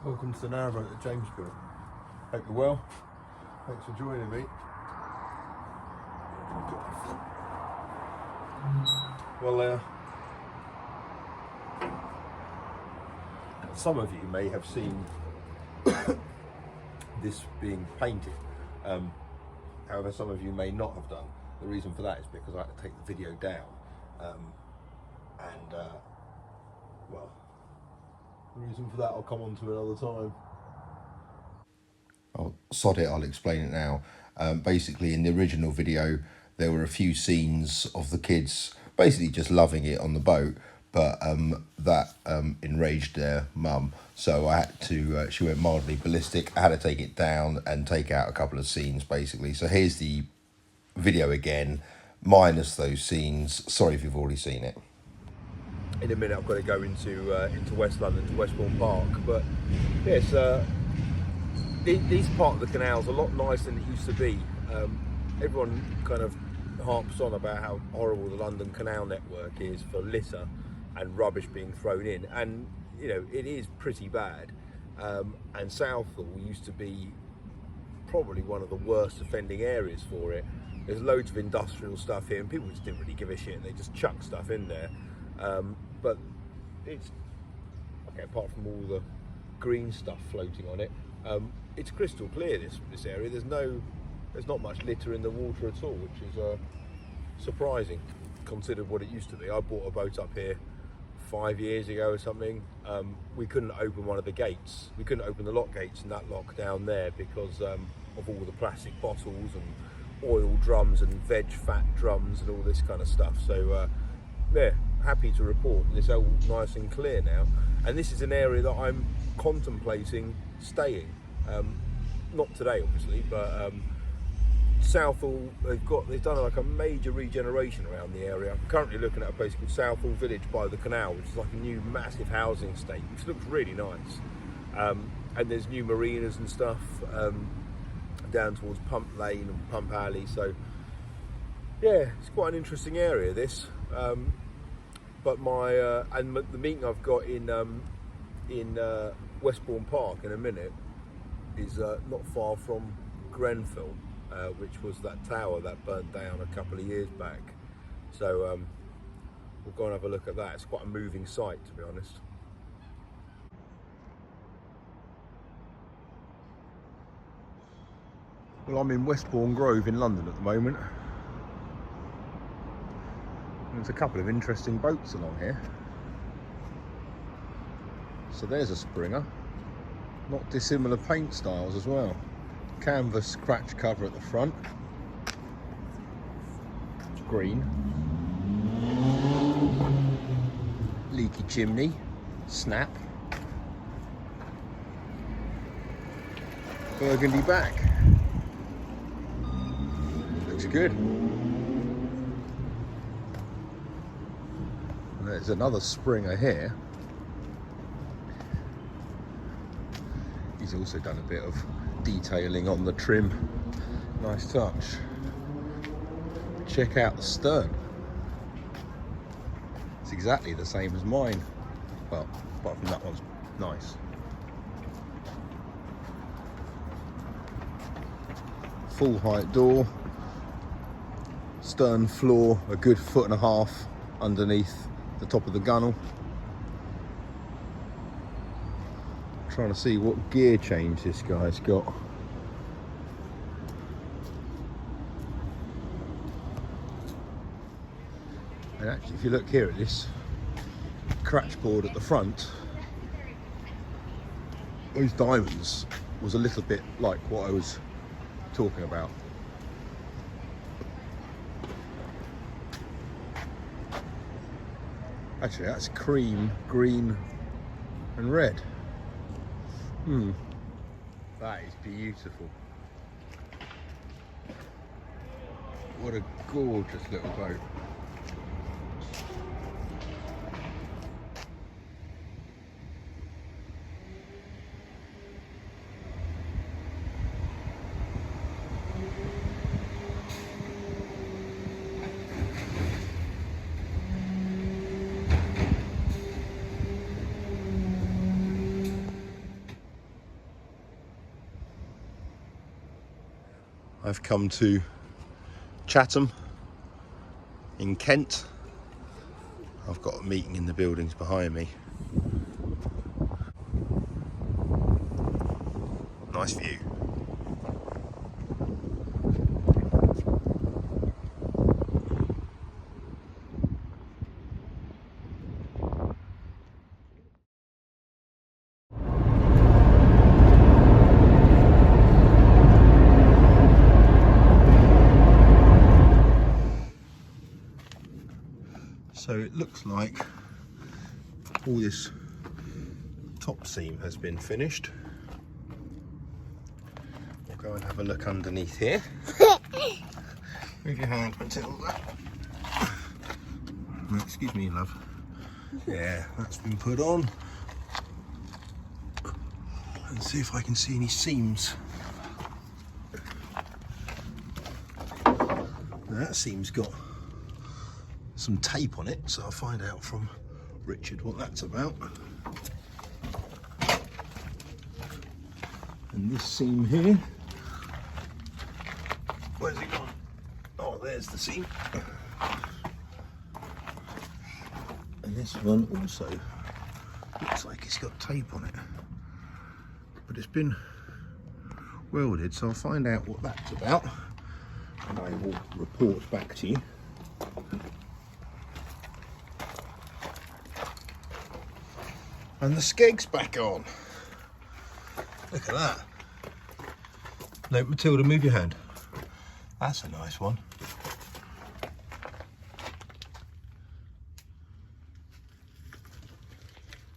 Welcome to the Narrowboat at James built. Hope you're well. Thanks for joining me. Well, some of you may have seen this being painted. However, some of you may not have done. The reason for that is because I had to take the video down. Well, the reason for that I'll come on to another time. Oh, sod it, I'll explain it now. Basically, in the original video, there were a few scenes of the kids basically just loving it on the boat, but that enraged their mum. So I had to, she went mildly ballistic. I had to take it down and take out a couple of scenes, basically. So here's the video again, minus those scenes. Sorry if you've already seen it. In a minute, I've got to go into West London, to Westbourne Park. But yes, these part of the canal's a lot nicer than it used to be. Everyone kind of harps on about how horrible the London Canal network is for litter and rubbish being thrown in, and you know it is pretty bad. And Southall used to be probably one of the worst offending areas for it. There's loads of industrial stuff here, and people just didn't really give a shit, and they just chuck stuff in there. But it's okay, apart from all the green stuff floating on it, it's crystal clear, this area. There's not much litter in the water at all, which is surprising considered what it used to be. I bought a boat up here 5 years ago or something. We couldn't open one of the gates. We couldn't open the lock gates in that lock down there because of all the plastic bottles and oil drums and veg fat drums and all this kind of stuff. So yeah, happy to report it's all nice and clear now, and this is an area that I'm contemplating staying. Not today obviously, but Southall, they've done like a major regeneration around the area. I'm currently looking at a place called Southall Village by the canal, which is like a new massive housing estate, which looks really nice. And there's new marinas and stuff down towards Pump Lane and Pump Alley. So yeah, it's quite an interesting area, this. But the meeting I've got in Westbourne Park in a minute is not far from Grenfell, which was that tower that burnt down a couple of years back. So we'll go and have a look at that. It's quite a moving sight, to be honest. Well, I'm in Westbourne Grove in London at the moment. There's a couple of interesting boats along here. So there's a Springer, not dissimilar paint styles as well. Canvas scratch cover at the front, it's green. Leaky chimney, snap. Burgundy back, looks good. There's another Springer here. He's also done a bit of detailing on the trim. Nice touch. Check out the stern. It's exactly the same as mine. Well, apart from that one's nice. Full height door. Stern floor a good 1.5 feet underneath the top of the gunnel. Trying to see what gear change this guy's got. And actually, if you look here at this cratch board at the front, those diamonds was a little bit like what I was talking about. Actually, that's cream, green and red. That is beautiful. What a gorgeous little boat. I've come to Chatham in Kent. I've got a meeting in the buildings behind me. Nice view. So it looks like all this top seam has been finished. We'll go and have a look underneath here. Move your hand, Matilda. Excuse me, love. Yeah, that's been put on. Let's see if I can see any seams. Now that seam's got some tape on it, so I'll find out from Richard what that's about. And this seam here, where's it gone? Oh, there's the seam. And this one also looks like it's got tape on it, but it's been welded, so I'll find out what that's about and I will report back to you. And the skeg's back on. Look at that. No, Matilda, move your hand. That's a nice one.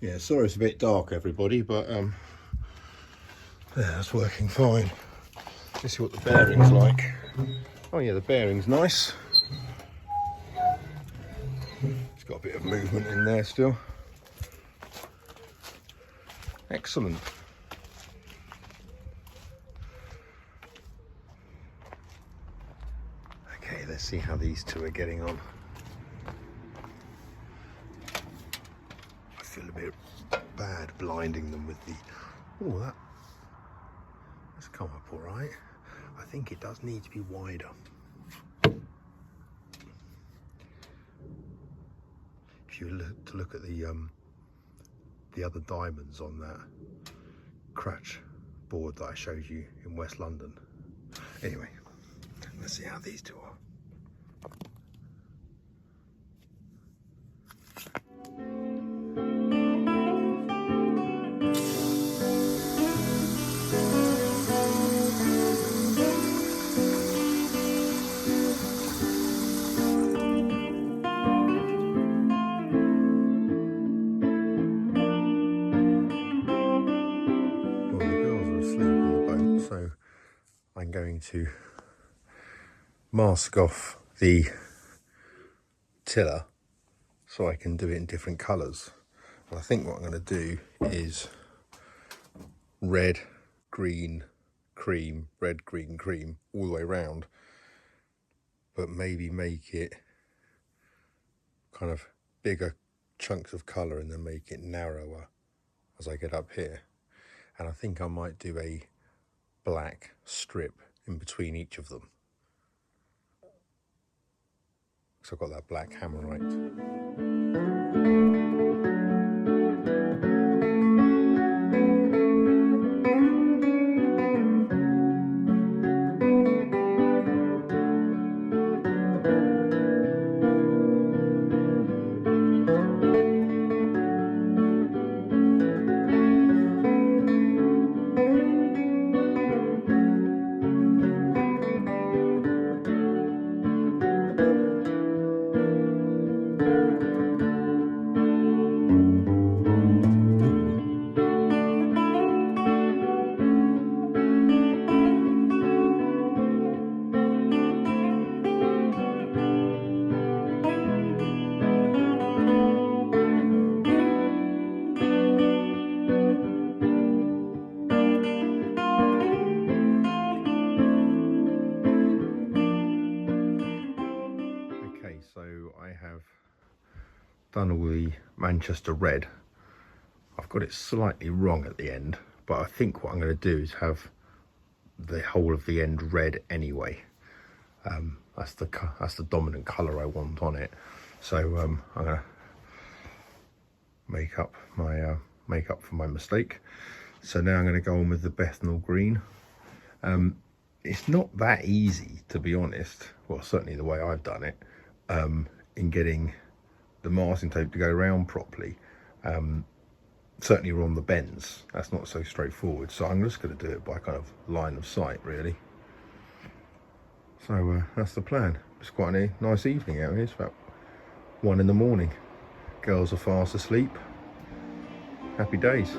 Yeah, sorry it's a bit dark, everybody, but yeah, that's working fine. Let's see what the bearing's like. Oh yeah, the bearing's nice. It's got a bit of movement in there still. Excellent. Okay, let's see how these two are getting on. I feel a bit bad blinding them with the... Oh, that's come up all right. I think it does need to be wider. If you look at the other diamonds on that cratch board that I showed you in West London. Anyway, let's see how these two are. So I'm going to mask off the tiller so I can do it in different colours. And I think what I'm going to do is red, green, cream, red, green, cream, all the way around, but maybe make it kind of bigger chunks of colour and then make it narrower as I get up here. And I think I might do a black strip in between each of them. because I've got that black hammerite. So I have done all the Manchester red. I've got it slightly wrong at the end, but I think what I'm going to do is have the whole of the end red anyway. That's the dominant colour I want on it. So I'm going to make up for my mistake. So now I'm going to go on with the Bethnal green. It's not that easy, to be honest. Well, certainly the way I've done it. In getting the masking tape to go around properly. Certainly on the bends, that's not so straightforward. So I'm just going to do it by kind of line of sight, really. So that's the plan. It's quite a nice evening out here. It's about 1 in the morning. Girls are fast asleep. Happy days.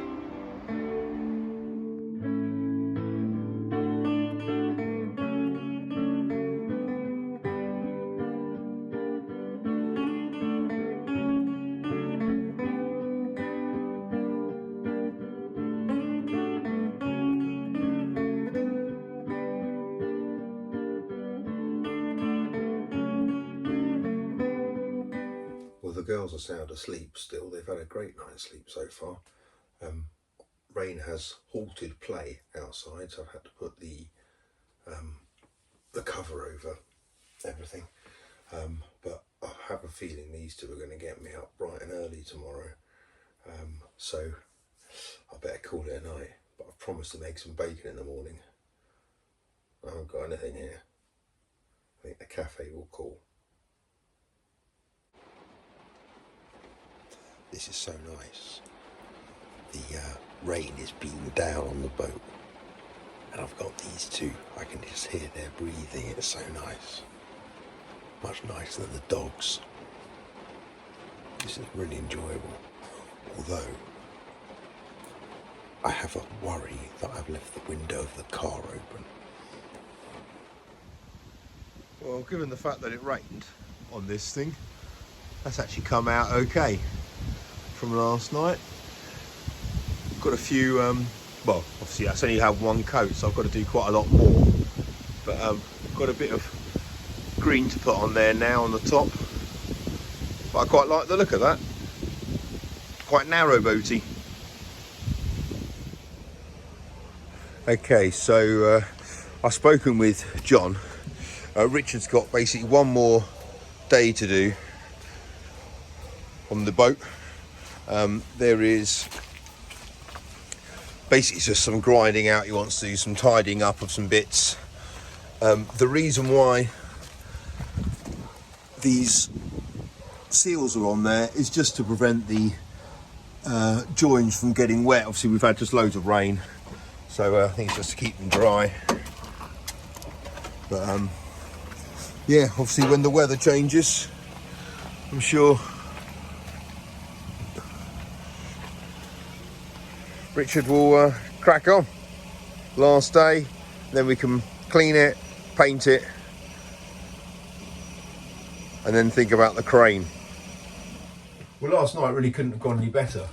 Well, the girls are sound asleep still. They've had a great night's sleep so far. Rain has halted play outside, so I've had to put the cover over everything. But I have a feeling these two are going to get me up bright and early tomorrow. So I better call it a night. But I've promised them eggs and bacon in the morning. I haven't got anything here. I think the cafe will call. This is so nice. The rain is beating down on the boat, and I've got these two. I can just hear their breathing. It's so nice. Much nicer than the dogs. This is really enjoyable. Although I have a worry that I've left the window of the car open. Well, given the fact that it rained on this thing, that's actually come out okay from last night. Got a few, well, obviously I only have one coat, so I've got to do quite a lot more. But got a bit of green to put on there now on the top. But I quite like the look of that. Quite narrowboaty. Okay, so I've spoken with John. Richard's got basically one more day to do on the boat. There is basically just some grinding out. He wants to do some tidying up of some bits. The reason why these seals are on there is just to prevent the joins from getting wet. Obviously we've had just loads of rain, so I think it's just to keep them dry. But yeah, obviously when the weather changes, I'm sure Richard will crack on. Last day, then we can clean it, paint it, and then think about the crane. Well, last night really couldn't have gone any better.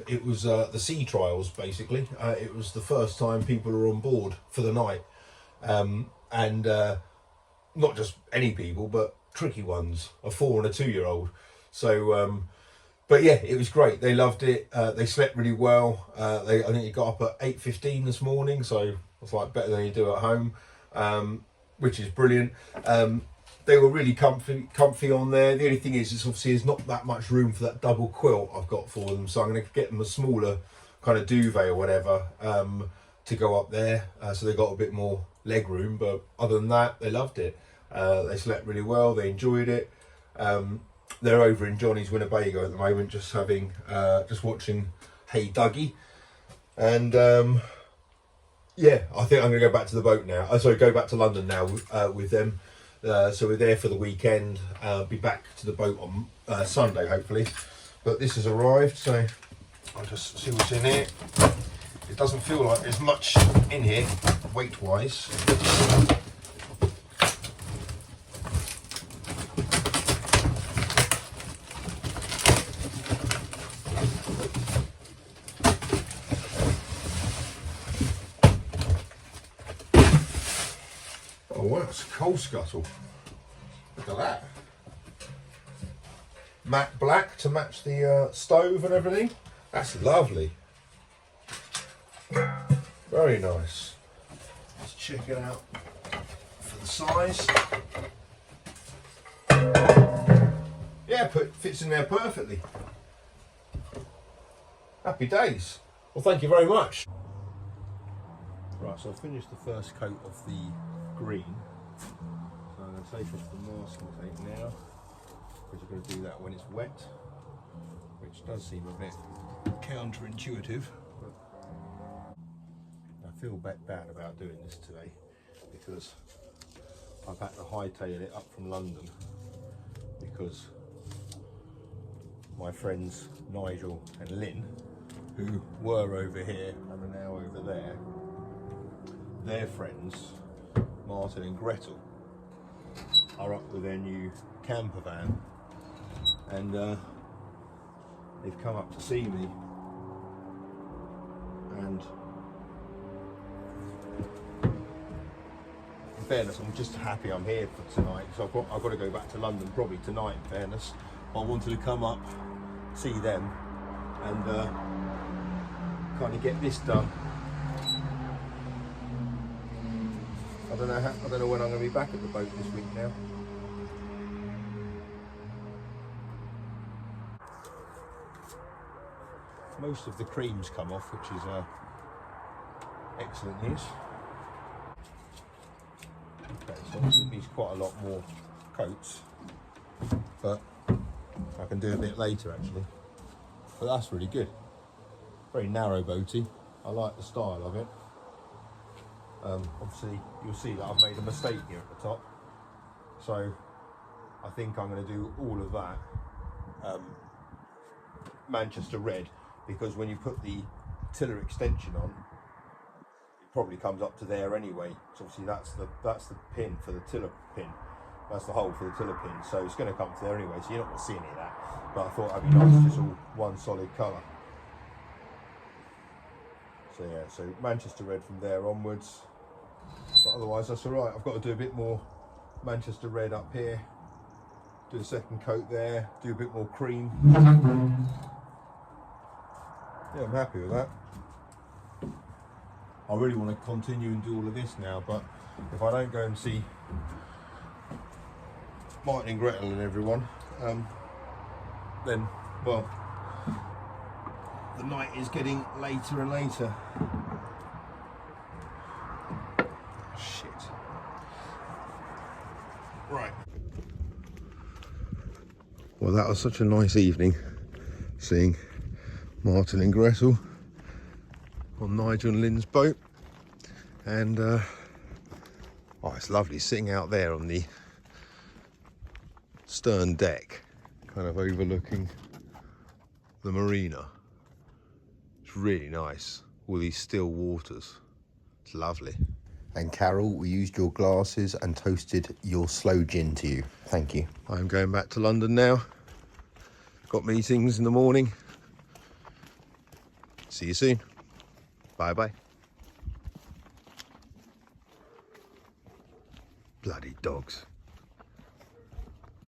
It was the sea trials, basically. It was the first time people were on board for the night. And not just any people, but tricky ones, a 4 and a 2-year-old. So, but yeah, it was great. They loved it. They slept really well. I think it got up at 8:15 this morning, so it's like better than you do at home, which is brilliant. they were really comfy on there. The only thing is, it's obviously there's not that much room for that double quilt I've got for them, so I'm going to get them a smaller kind of duvet or whatever to go up there, so they got a bit more leg room. But other than that, they loved it. They slept really well. They enjoyed it. They're over in Johnny's Winnebago at the moment, just having just watching Hey Dougie, and yeah, I think I'm going to go back to the boat now. Sorry, go back to London now with them. So we're there for the weekend. Be back to the boat on Sunday, hopefully. But this has arrived, so I'll just see what's in here. It doesn't feel like there's much in here, weight-wise. Oh wow, it's a coal scuttle. Look at that. Matte black to match the stove and everything. That's lovely. Very nice. Let's check it out for the size. Yeah, fits in there perfectly. Happy days. Well, thank you very much. Right, so I've finished the first coat of the green. So I'm going to take off the masking tape now, because you're going to do that when it's wet, which does seem a bit counterintuitive. But I feel bad about doing this today, because I've had to hightail it up from London, because my friends Nigel and Lynn, who were over here and are now over there, their friends Martin and Gretel are up with their new camper van, and they've come up to see me, and in fairness, I'm just happy I'm here for tonight, so I've got to go back to London probably tonight, in fairness. I wanted to come up, see them, and kind of get this done. I don't know when I'm going to be back at the boat this week now. Most of the cream's come off, which is excellent news. Okay, so obviously it needs quite a lot more coats, but I can do a bit later actually. But that's really good. Very narrow boaty. I like the style of it. Obviously you'll see that I've made a mistake here at the top, so I think I'm going to do all of that Manchester red, because when you put the tiller extension on, it probably comes up to there anyway. So obviously that's the pin for the tiller pin, that's the hole for the tiller pin, so it's going to come to there anyway, so you're not going to see any of that. But I thought that'd be nice, just all one solid colour. So yeah, so Manchester red from there onwards, but otherwise that's alright. I've got to do a bit more Manchester red up here, do a second coat there, do a bit more cream. Yeah, I'm happy with that. I really want to continue and do all of this now, but if I don't go and see Martin and Gretel and everyone, then, well, the night is getting later and later. Shit. Right. Well, that was such a nice evening, seeing Martin and Gretel on Nigel and Lynn's boat, and oh, it's lovely sitting out there on the stern deck, kind of overlooking the marina. It's really nice, all these still waters. It's lovely. And Carol, we used your glasses and toasted your sloe gin to you. Thank you. I'm going back to London now. Got meetings in the morning. See you soon. Bye bye. Bloody dogs.